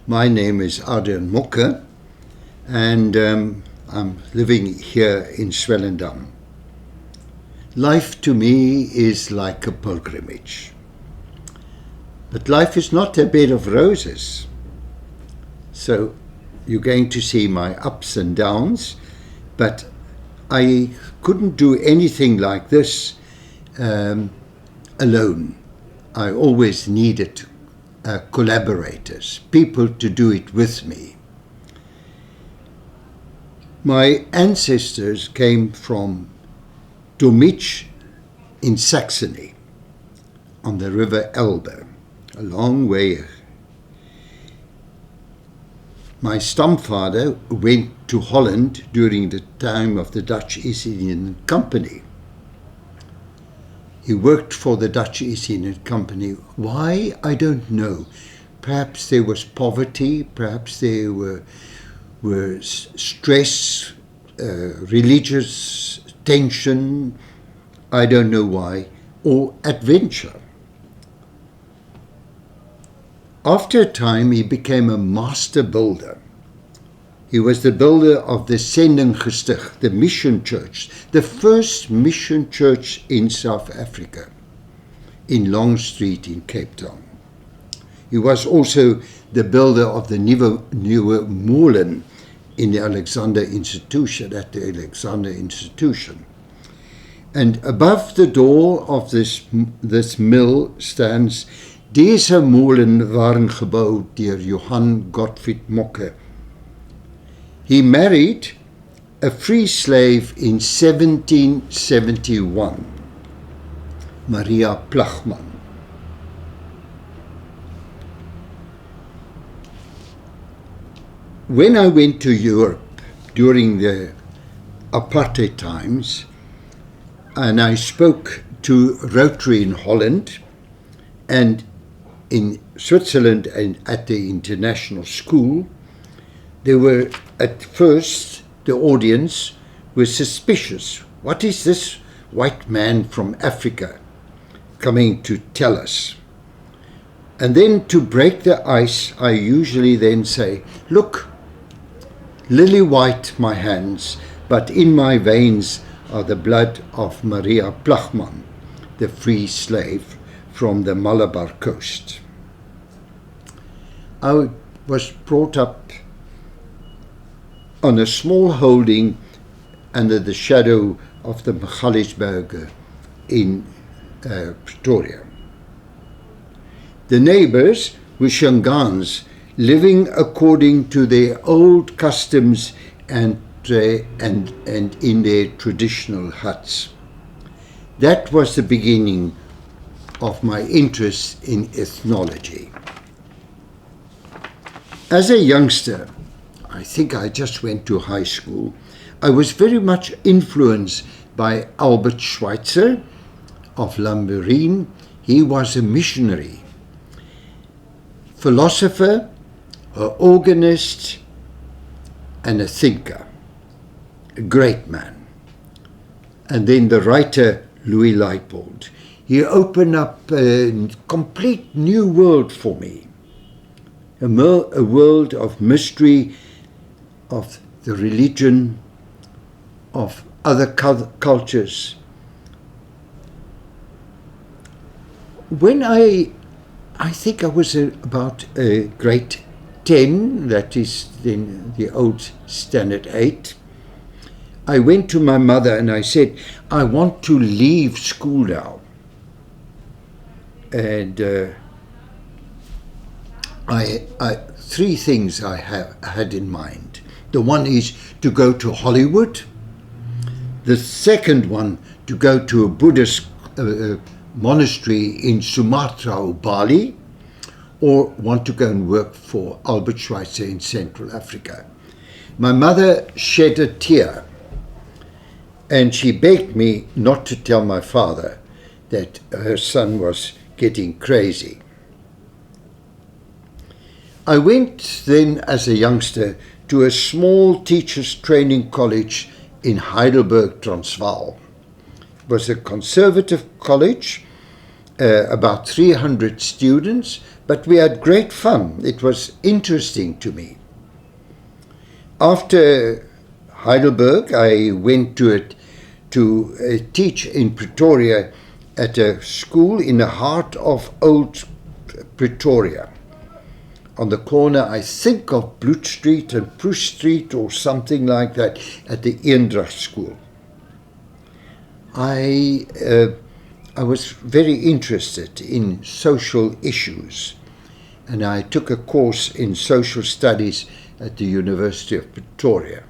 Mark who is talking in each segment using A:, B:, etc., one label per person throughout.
A: My name is Adriaan Mocke, and I'm living here in Swellendam. Life to me is like a pilgrimage. But life is not a bed of roses. So you're going to see my ups and downs, but I couldn't do anything like this alone. I always needed collaborators, people to do it with me. My ancestors came from Domich in Saxony, on the river Elbe, a long way. My stamfather went to Holland during the time of the Dutch East Indian Company. He worked for the Dutch East Indian Company. Why? I don't know. Perhaps there was poverty, perhaps there were stress, religious tension, I don't know why, or adventure. After a time, he became a master builder. He was the builder of the Sendinggestig, the mission church, the first mission church in South Africa, in Long Street in Cape Town. He was also the builder of the Nieuwe Molen in the Alexander Institution, at the Alexander Institution. And above the door of this mill stands Deze molen waren gebouwd deur Johann Gottfried Mocke. He married a free slave in 1771, Maria Plachman. When I went to Europe during the apartheid times, and I spoke to Rotary in Holland and in Switzerland and at the international school, there were, at first, the audience was suspicious. What is this white man from Africa coming to tell us? And then to break the ice, I usually then say, look, lily white my hands, but in my veins are the blood of Maria Plachman, the free slave from the Malabar coast. I was brought up on a small holding under the shadow of the Magaliesberge in Pretoria. The neighbors were Shangans, living according to their old customs and in their traditional huts. That was the beginning of my interest in ethnology. As a youngster, I think I just went to high school, I was very much influenced by Albert Schweitzer of Lamberine. He was a missionary, philosopher, an organist, and a thinker, a great man. And then the writer Louis Leipold. He opened up a complete new world for me, a world of mystery, of the religion, of other cultures. When I think I was about grade 10, that is then the old standard 8, I went to my mother and I said, I want to leave school now. And three things I had in mind. The one is to go to Hollywood. The second one, to go to a Buddhist monastery in Sumatra or Bali, or want to go and work for Albert Schweitzer in Central Africa. My mother shed a tear, and she begged me not to tell my father that her son was getting crazy. I went then as a youngster to a small teachers training college in Heidelberg, Transvaal. It was a conservative college, about 300 students, but we had great fun. It was interesting to me. After Heidelberg, I went to teach in Pretoria at a school in the heart of old Pretoria, on the corner, I think, of Bloot Street and Proust Street or something like that, at the Eendracht School. I was very interested in social issues, and I took a course in social studies at the University of Pretoria.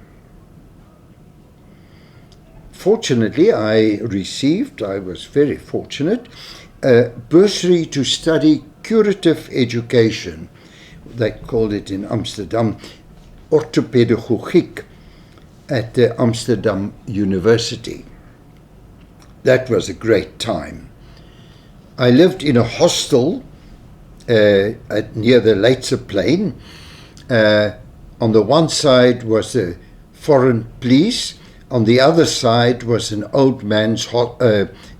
A: Fortunately, I was very fortunate, a bursary to study curative education. They called it in Amsterdam orthopedagogiek at the Amsterdam University. That was a great time. I lived in a hostel near the Leidseplein. On the one side was the foreign police, on the other side was an old man's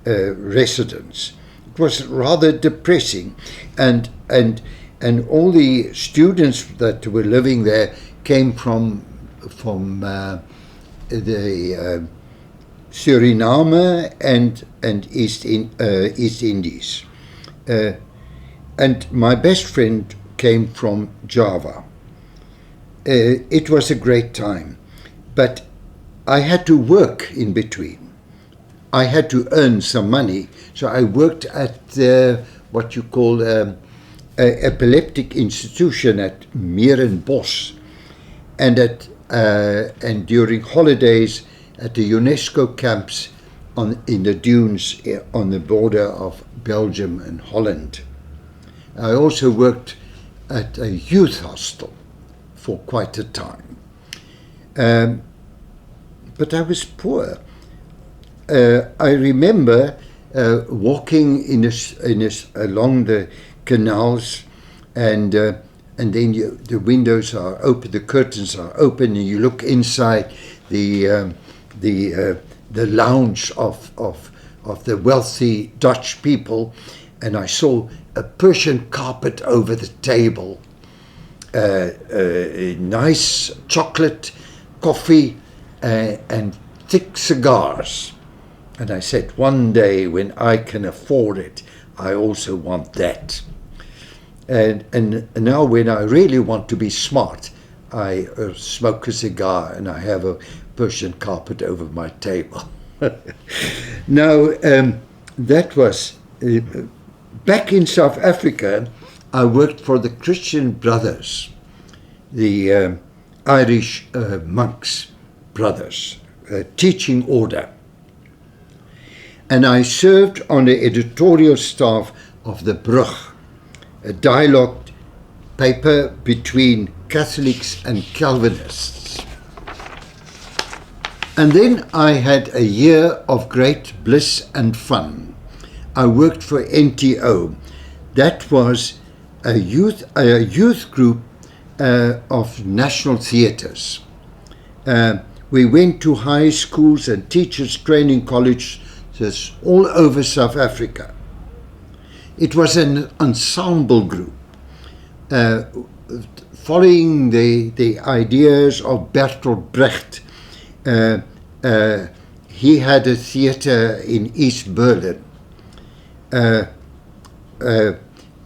A: residence. It was rather depressing, and all the students that were living there came from the Suriname and East Indies. And my best friend came from Java. It was a great time, but I had to work in between. I had to earn some money, so I worked at what you call an epileptic institution at Mierenbos, and during holidays at the UNESCO camps in the dunes on the border of Belgium and Holland. I also worked at a youth hostel for quite a time. But I was poor. I remember walking along the canals, and then the windows are open, the curtains are open, and you look inside the lounge of the wealthy Dutch people, and I saw a Persian carpet over the table, nice chocolate, coffee, and thick cigars. And I said, one day when I can afford it, I also want that. And now when I really want to be smart, I smoke a cigar and I have a Persian carpet over my table. Now, that was... back in South Africa, I worked for the Christian Brothers, the Irish monks brothers, teaching order. And I served on the editorial staff of the Brug, a dialogue paper between Catholics and Calvinists. And then I had a year of great bliss and fun. I worked for NTO. That was a youth group of national theatres. We went to high schools and teachers training colleges all over South Africa. It was an ensemble group, following the ideas of Bertolt Brecht. He had a theatre in East Berlin.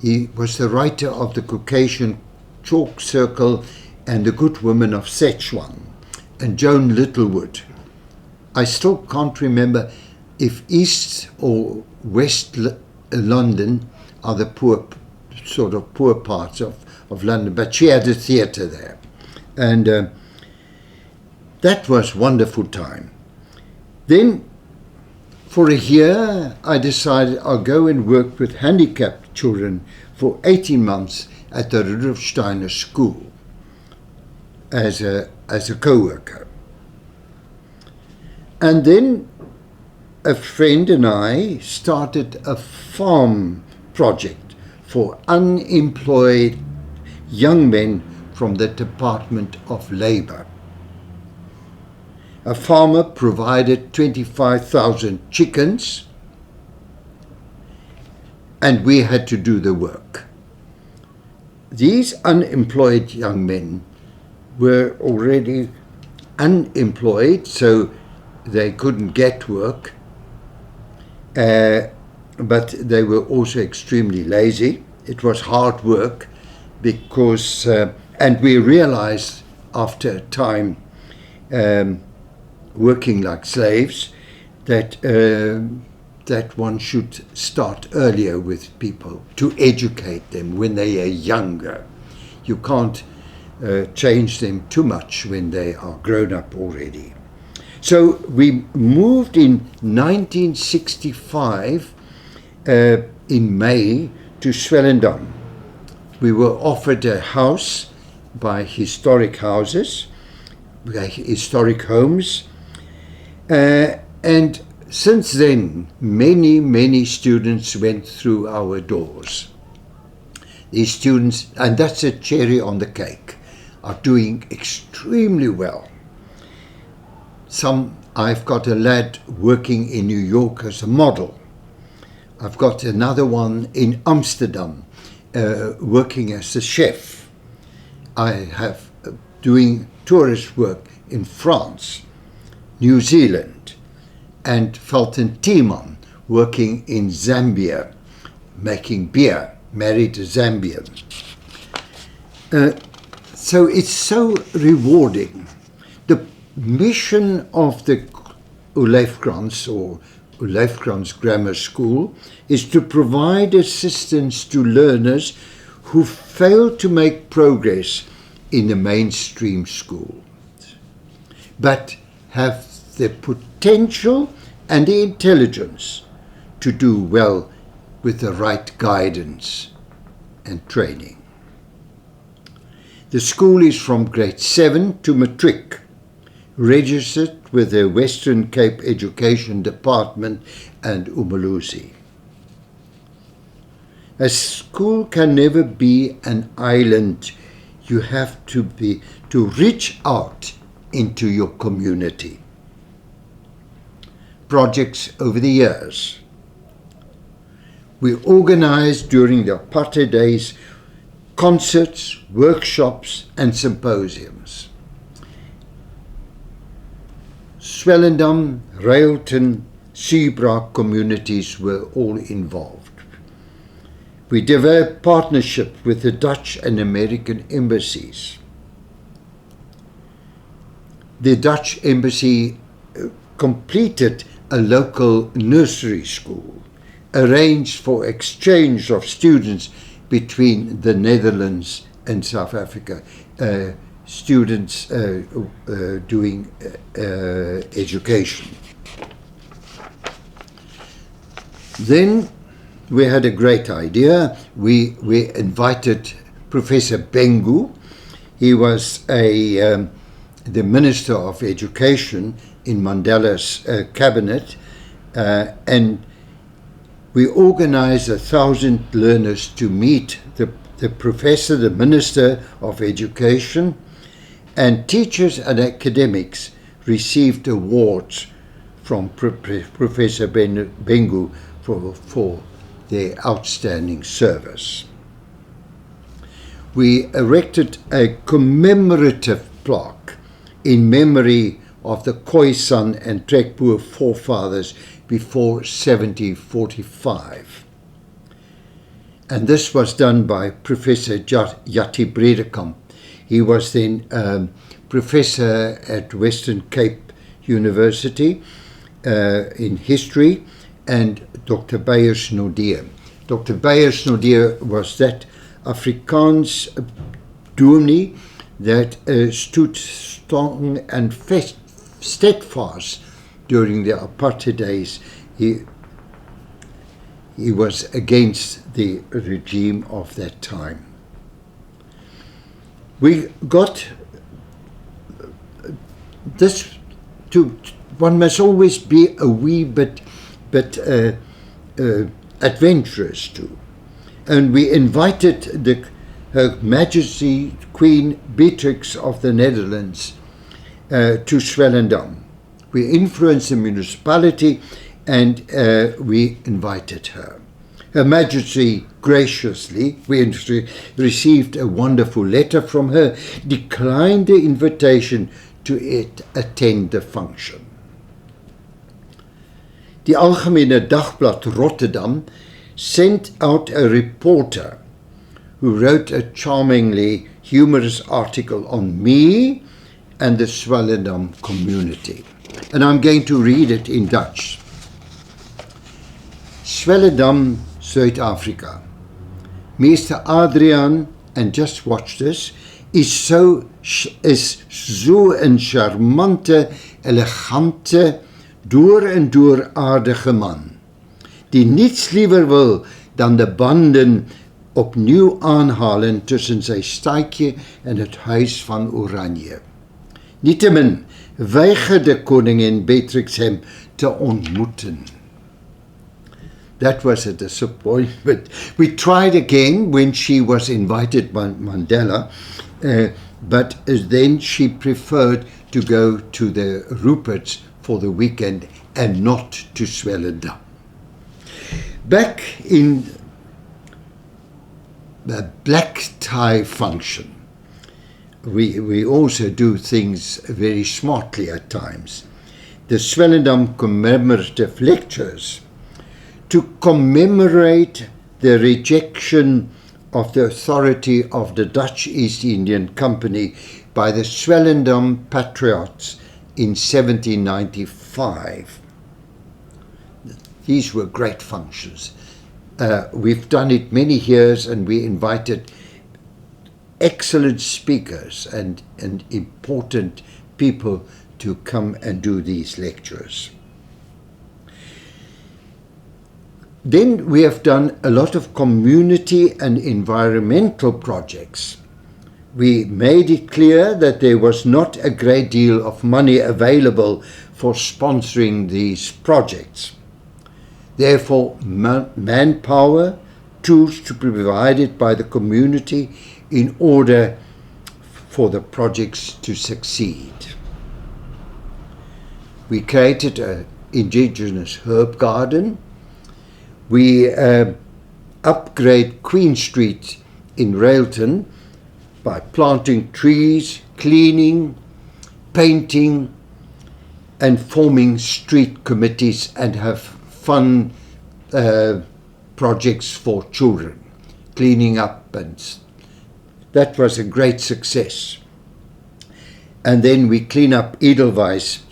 A: He was the writer of the Caucasian Chalk Circle and The Good Women of Szechuan, and Joan Littlewood. I still can't remember if East or West London are the poor parts of London, but she had a theatre there. And that was wonderful time. Then, for a year, I decided I'll go and work with handicapped children for 18 months at the Rudolf Steiner School as a co-worker. And then a friend and I started a farm project for unemployed young men from the Department of Labour. A farmer provided 25,000 chickens, and we had to do the work. These unemployed young men were already unemployed, so they couldn't get work, but they were also extremely lazy. It was hard work because, and we realized after a time working like slaves that that one should start earlier with people to educate them when they are younger. You can't change them too much when they are grown up already. So we moved in 1965 in May to Swellendam. We were offered a house by historic houses, historic homes, and since then many students went through our doors. These students, and that's a cherry on the cake, are doing extremely well. I've got a lad working in New York as a model. I've got another one in Amsterdam working as a chef. I have doing tourist work in France, New Zealand, and Felton Tiemann working in Zambia, making beer, married a Zambian. So it's so rewarding. The mission of the Olyfkrans or Olyfkrans Grammar School is to provide assistance to learners who fail to make progress in the mainstream school, but have the potential and the intelligence to do well with the right guidance and training. The school is from grade 7 to matric, registered with the Western Cape Education Department and Umalozi. A school can never be an island. You have to reach out into your community. Projects over the years. We organized during the apartheid days concerts, workshops and symposiums. Swellendam, Railton, Seabraak communities were all involved. We developed partnership with the Dutch and American embassies. The Dutch embassy completed a local nursery school, arranged for exchange of students between the Netherlands and South Africa, students doing education. Then we had a great idea. We invited Professor Bengu. He was the Minister of Education in Mandela's cabinet, and we organized 1,000 learners to meet the professor, the Minister of Education, and teachers and academics received awards from Professor Bengu for their outstanding service. We erected a commemorative plaque in memory of the Khoisan and Trekboer forefathers before 1745. And this was done by Professor Jatti Bredekamp. He was then professor at Western Cape University in history, and Dr. Beyers Naudé. Dr. Beyers Naudé was that Afrikaans dominee that stood strong and steadfast during the apartheid days. He was against the regime of that time. We got this to, one must always be a wee bit adventurous too. And we invited Her Majesty Queen Beatrix of the Netherlands to Swellendam. We influenced the municipality and we invited her. Her Majesty graciously, we received a wonderful letter from her, declined the invitation to attend the function. Die Algemene Dagblad Rotterdam sent out a reporter who wrote a charmingly humorous article on me and the Swellendam community. And I'm going to read it in Dutch. Swellendam, Zuid-Afrika. Meester Adriaan, and just watch this, is so een charmante, elegante, door en door aardige man, die niets liever wil dan de banden opnieuw aanhalen tussen sy staatjie en het huis van Oranje. Nietemin weigerde koningin Beatrix hem te ontmoeten. That was a disappointment. We tried again when she was invited by Mandela, but then she preferred to go to the Ruperts for the weekend and not to Swellendam. Back in the black tie function, we also do things very smartly at times. The Swellendam commemorative lectures to commemorate the rejection of the authority of the Dutch East Indian Company by the Swellendam Patriots in 1795. These were great functions. We've done it many years, and we invited excellent speakers and important people to come and do these lectures. Then we have done a lot of community and environmental projects. We made it clear that there was not a great deal of money available for sponsoring these projects. Therefore, manpower, tools to be provided by the community in order for the projects to succeed. We created an indigenous herb garden. We upgrade Queen Street in Railton by planting trees, cleaning, painting, and forming street committees and have fun projects for children, cleaning up, and that was a great success. And then we clean up Edelweiss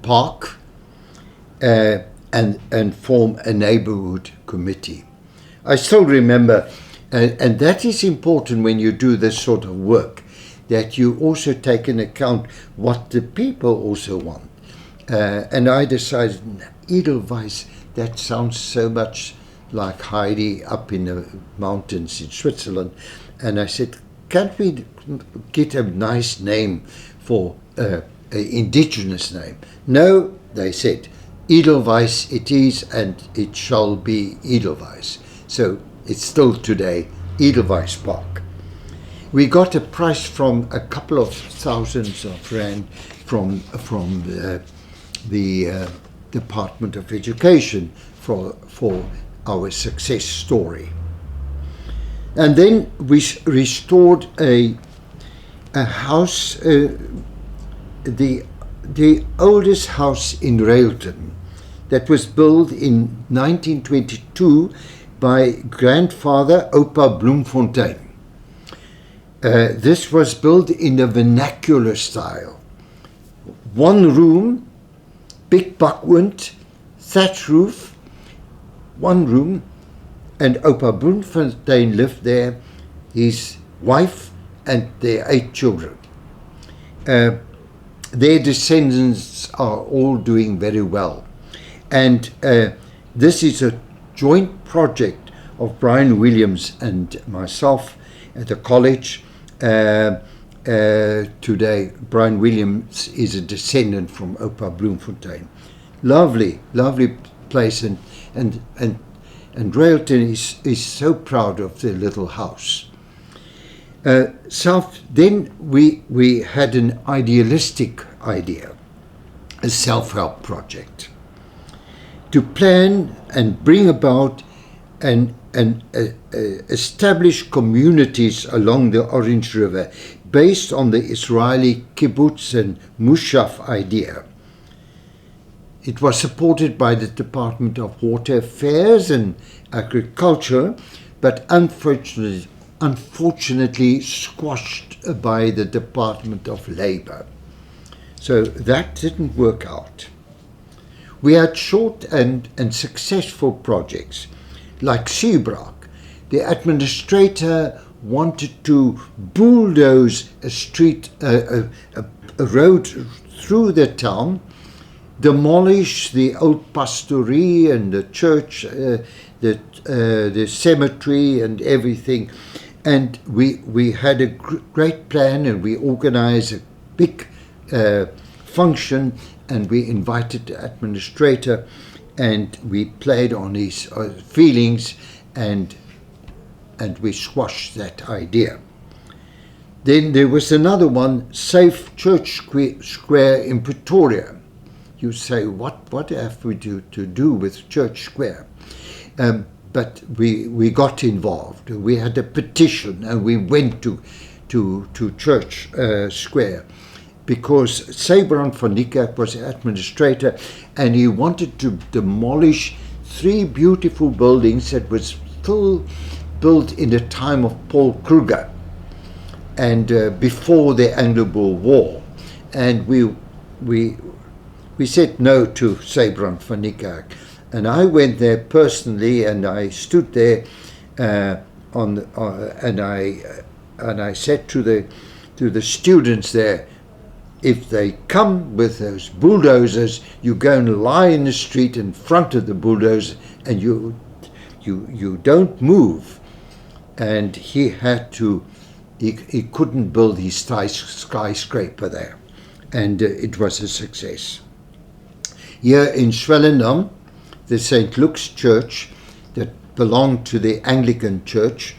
A: Park and form a neighborhood committee. I still remember, and that is important when you do this sort of work, that you also take into account what the people also want. And I decided, Edelweiss, that sounds so much like Heidi up in the mountains in Switzerland. And I said, can't we get a nice name for an indigenous name? No, they said, Edelweiss it is, and it shall be Edelweiss. So it's still today Edelweiss Park. We got a prize from a couple of thousands of rand from the Department of Education for our success story. And then we restored a house, the oldest house in Railton, that was built in 1922 by grandfather Oupa Bloemfontein. This was built in the vernacular style. One room, big buckwind, thatch roof, one room, and Oupa Bloemfontein lived there, his wife and their 8 children. Their descendants are all doing very well. And this is a joint project of Brian Williams and myself at the college. Today, Brian Williams is a descendant from Oupa Bloemfontein. Lovely, lovely place, and Railton is so proud of their little house. Then we had an idealistic idea, a self-help project, to plan and bring about and establish communities along the Orange River based on the Israeli kibbutz and mushaf idea. It was supported by the Department of Water Affairs and Agriculture, but unfortunately squashed by the Department of Labor. So that didn't work out. We had short and successful projects like Seabrook. The administrator wanted to bulldoze a road through the town, demolish the old pastorie and the church, the cemetery and everything. And we had a great plan, and we organized a big function, and we invited the administrator, and we played on his feelings, and we squashed that idea. Then there was another one, Safe Church Square in Pretoria. You say, what have we to do with Church Square? But we got involved. We had a petition, and we went to Church Square, because Adriaan Mocke was the administrator, and he wanted to demolish 3 beautiful buildings that was still built in the time of Paul Kruger and before the Anglo-Boer War. And we said no to Adriaan Mocke. And I went there personally, and I stood there and I said to the students there, if they come with those bulldozers, you go and lie in the street in front of the bulldozer, and you don't move. And he couldn't build his skyscraper there, and it was a success. Here in Swellendam, the St. Luke's Church, that belonged to the Anglican Church,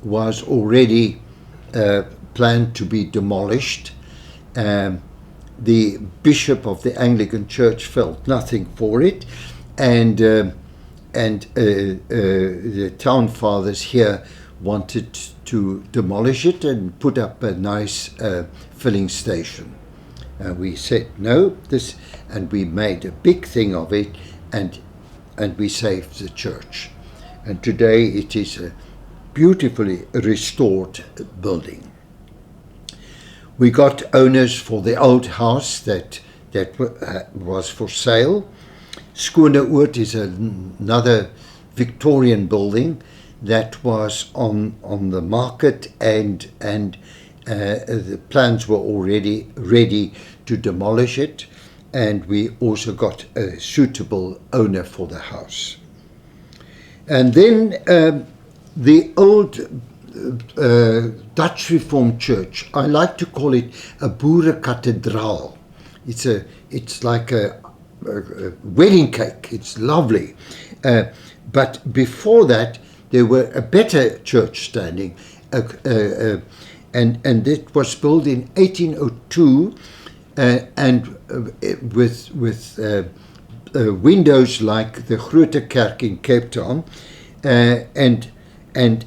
A: was already planned to be demolished. The bishop of the Anglican Church felt nothing for it, and the town fathers here wanted to demolish it and put up a nice filling station. We said no, and we made a big thing of it, and we saved the church. And today it is a beautifully restored building. We got owners for the old house that was for sale. Skooneoord is another Victorian building that was on the market, and the plans were already ready to demolish it, and we also got a suitable owner for the house. And then the old Dutch Reformed Church, I like to call it a boerenkathedraal. It's like a wedding cake. It's lovely. But before that, there were a better church standing, and it was built in 1802, and with windows like the Grote Kerk in Cape Town, and in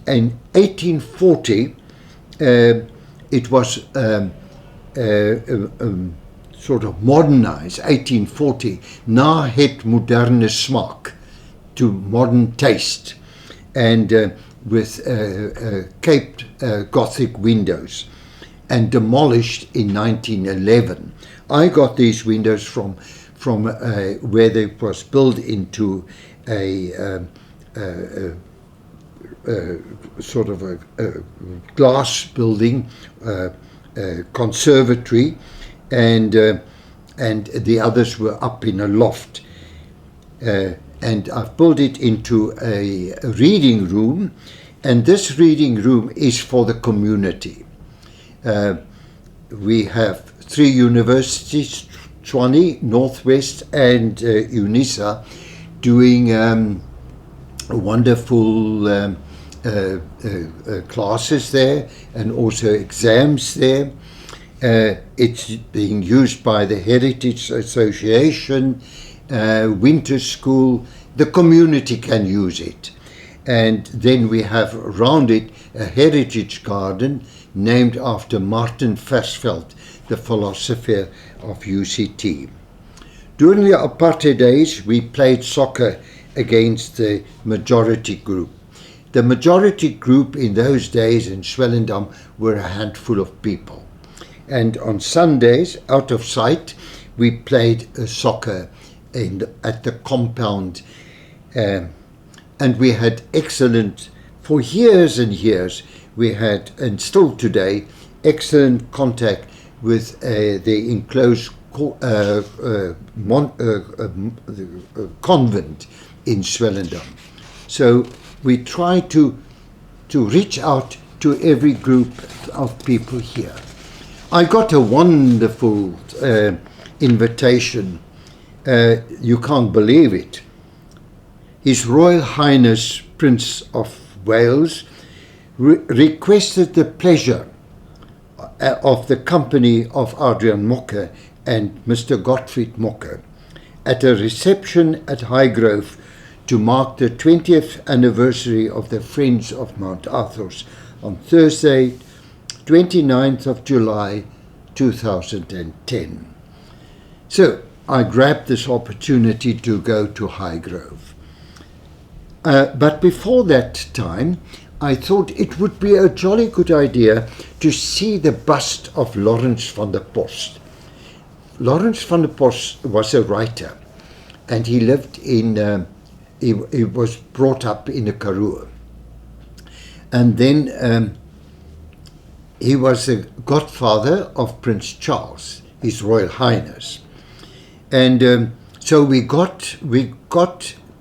A: 1840 it was sort of modernized. 1840 na het moderne smaak, to modern taste, and with caped Gothic windows, and demolished in 1911. I got these windows from where they was built into a sort of a glass building, conservatory, and the others were up in a loft. And I've built it into a reading room, and this reading room is for the community. We have 3 universities, Tshwane, Northwest, and UNISA, doing wonderful classes there, and also exams there. It's being used by the Heritage Association, Winter School, the community can use it. And then we have around it a heritage garden named after Martin Versfeld, the philosopher of UCT. During the apartheid days, we played soccer against the majority group. The majority group in those days in Swellendam were a handful of people. And on Sundays, out of sight, we played soccer at the compound. And we had excellent, for years and years, we had, and still today, excellent contact with the enclosed convent in Swellendam. So we try to reach out to every group of people here. I got a wonderful invitation. You can't believe it. His Royal Highness Prince of Wales requested the pleasure of the company of Adriaan Mocke and Mr. Gottfried Mocke at a reception at Highgrove to mark the 20th anniversary of the Friends of Mount Athos on Thursday, 29th of July 2010. So I grabbed this opportunity to go to Highgrove. But before that time, I thought it would be a jolly good idea to see the bust of Lawrence van der Post. Lawrence van der Post was a writer, and he lived in, he was brought up in the Karoo. And then he was the godfather of Prince Charles, His Royal Highness. And so we got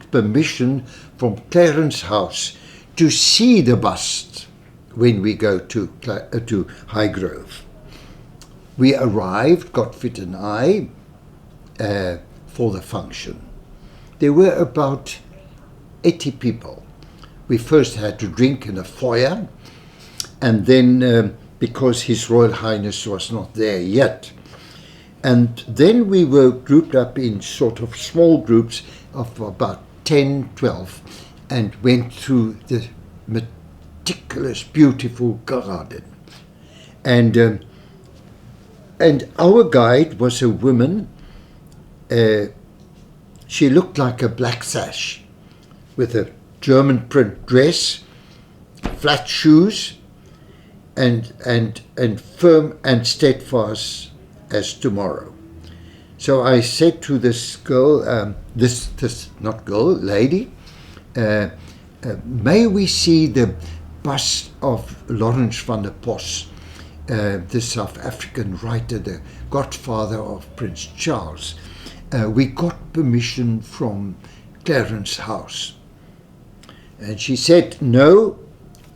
A: permission from Clarence House to see the bust when we go to Highgrove. We arrived, Gottfried and I, for the function. There were about 80 people. We first had to drink in a foyer, and then because His Royal Highness was not there yet. And then we were grouped up in sort of small groups of about 10, 12, and went through the meticulous, beautiful garden. And our guide was a woman. She looked like a black sash with a German print dress, flat shoes, and firm and steadfast as tomorrow. So I said to this girl, lady, may we see the bust of Lawrence van der Post, the South African writer, the godfather of Prince Charles. We got permission from Clarence House. And she said, no,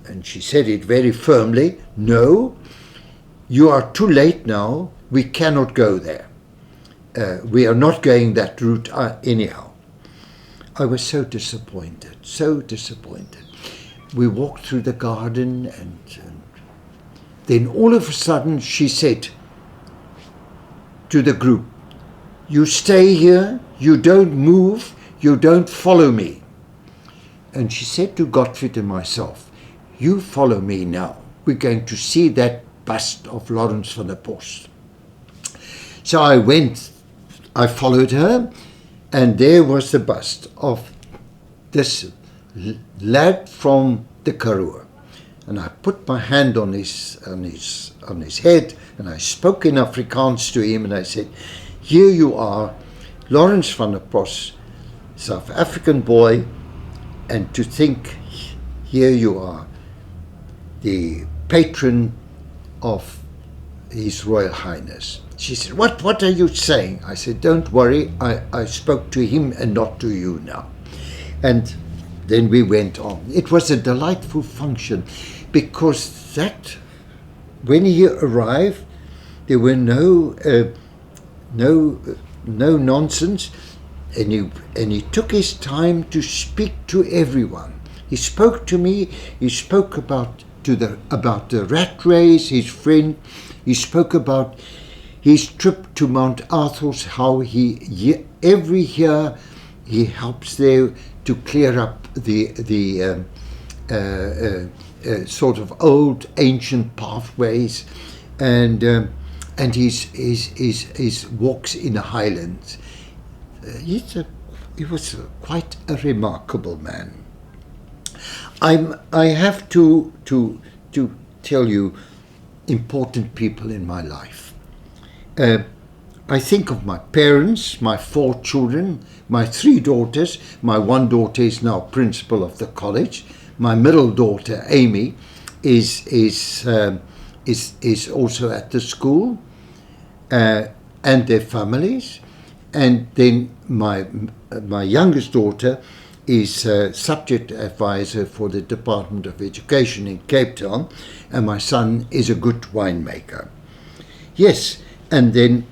A: and she said it very firmly, no, you are too late now, we cannot go there. We are not going that route anyhow. I was so disappointed, so disappointed. We walked through the garden and then all of a sudden she said to the group, you stay here, you don't move, you don't follow me. And she said to Gottfried and myself, you follow me now. We're going to see that bust of Lawrence van der Post. So I followed her, and there was the bust of this lad from the Karoo. And I put my hand on his head, and I spoke in Afrikaans to him, and I said, here you are, Lawrence van der Post, South African boy, and to think, here you are, the patron of His Royal Highness. She said, what are you saying? I said, don't worry, I spoke to him and not to you now. And then we went on. It was a delightful function because when he arrived, there were no nonsense, and he took his time to speak to everyone. He spoke to me. He spoke about the rat race, his friend. He spoke about his trip to Mount Athos, how every year he helps there to clear up the sort of old ancient pathways, and his walks in the Highlands. He was quite a remarkable man. I have to tell you important people in my life. I think of my parents, my 4 children, my 3 daughters. My 1 daughter is now principal of the college. My middle daughter, Amy, is also at the school, and their families. And then my youngest daughter is subject advisor for the Department of Education in Cape Town, and my son is a good winemaker. Yes, and then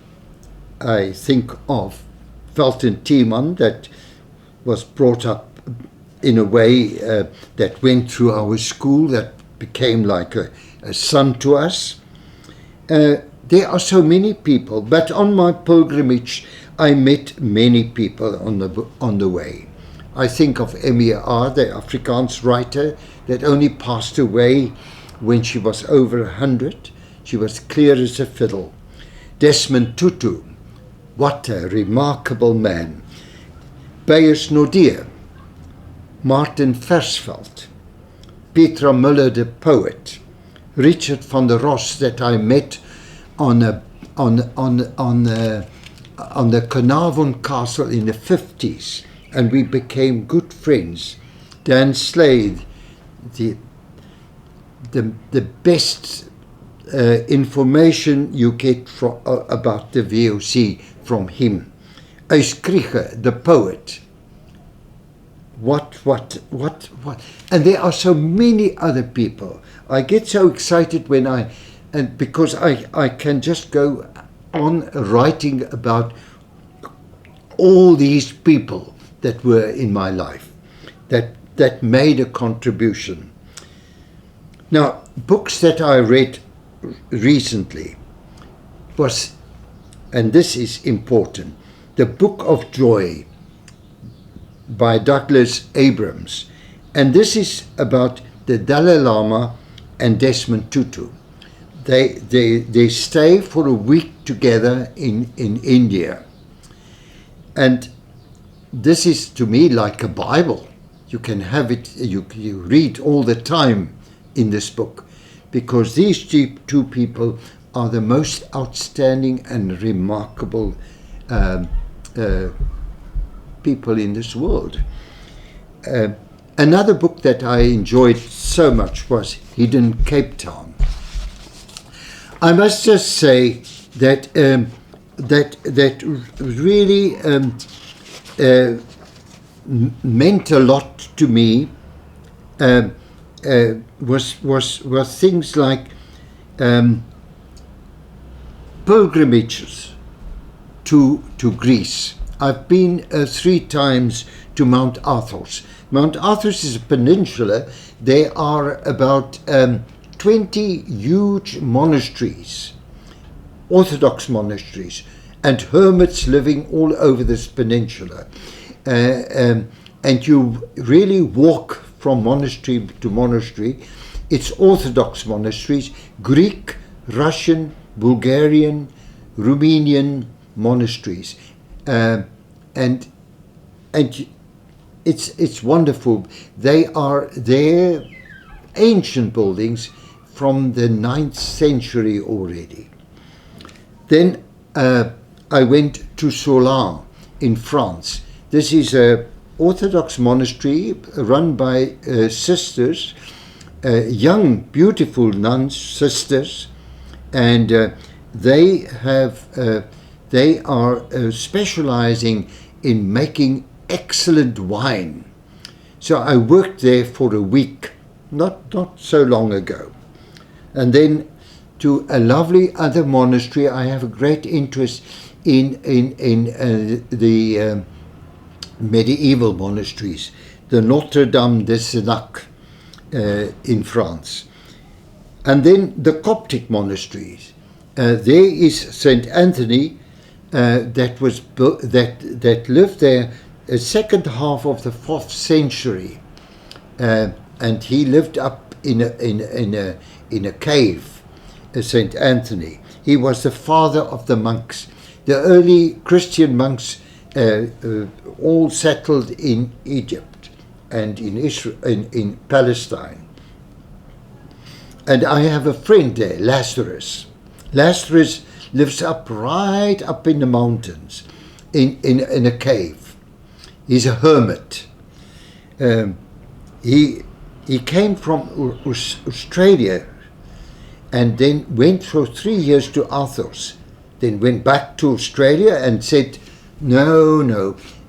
A: I think of Felton Tiemann, that was brought up in a way that went through our school, that became like a son to us. There are so many people, but on my pilgrimage I met many people on the way. I think of M.E.R., the Afrikaans writer that only passed away when she was over 100. She was clear as a fiddle. Desmond Tutu, what a remarkable man. Beyers Naudé, Martin Versveld, Petra Müller the poet, Richard van der Ros that I met on the Carnarvon Castle in the 50s, and we became good friends. Dan Slade, the best information you get about the VOC from him. Uys Krieger, the poet. What? And there are so many other people. I get so excited because I can just go on writing about all these people that were in my life, that made a contribution. Now, books that I read recently was, and this is important, The Book of Joy by Douglas Abrams. And this is about the Dalai Lama and Desmond Tutu. They stay for a week together in India. And this is to me like a Bible. You can have it, you read all the time in this book, because these 2 people are the most outstanding and remarkable people in this world. Another book that I enjoyed so much was Hidden Cape Town. I must just say that that really meant a lot to me. Was things like pilgrimages to Greece. I've been 3 times to Mount Athos. Mount Athos is a peninsula. There are about 20 huge monasteries, Orthodox monasteries, and hermits living all over this peninsula. And you really walk from monastery to monastery. It's Orthodox monasteries, Greek, Russian, Bulgarian, Romanian monasteries. And it's wonderful. They're ancient buildings from the 9th century already. Then I went to Swellendam in France. This is a Orthodox monastery run by sisters, young, beautiful nuns, sisters, and they are specializing in making excellent wine. So I worked there for a week, not so long ago. And then to a lovely other monastery. I have a great interest in the medieval monasteries, the Notre Dame de Sénac in France. And then the Coptic monasteries. There is Saint Anthony that was built, that lived there the second half of the 4th century, and he lived up in a cave, St. Anthony. He was the father of the monks. The early Christian monks all settled in Egypt and in Israel, in Palestine. And I have a friend there, Lazarus. Lazarus lives right up in the mountains, in a cave. He's a hermit. He came from Australia and then went for 3 years to Athos, then went back to Australia and said, no,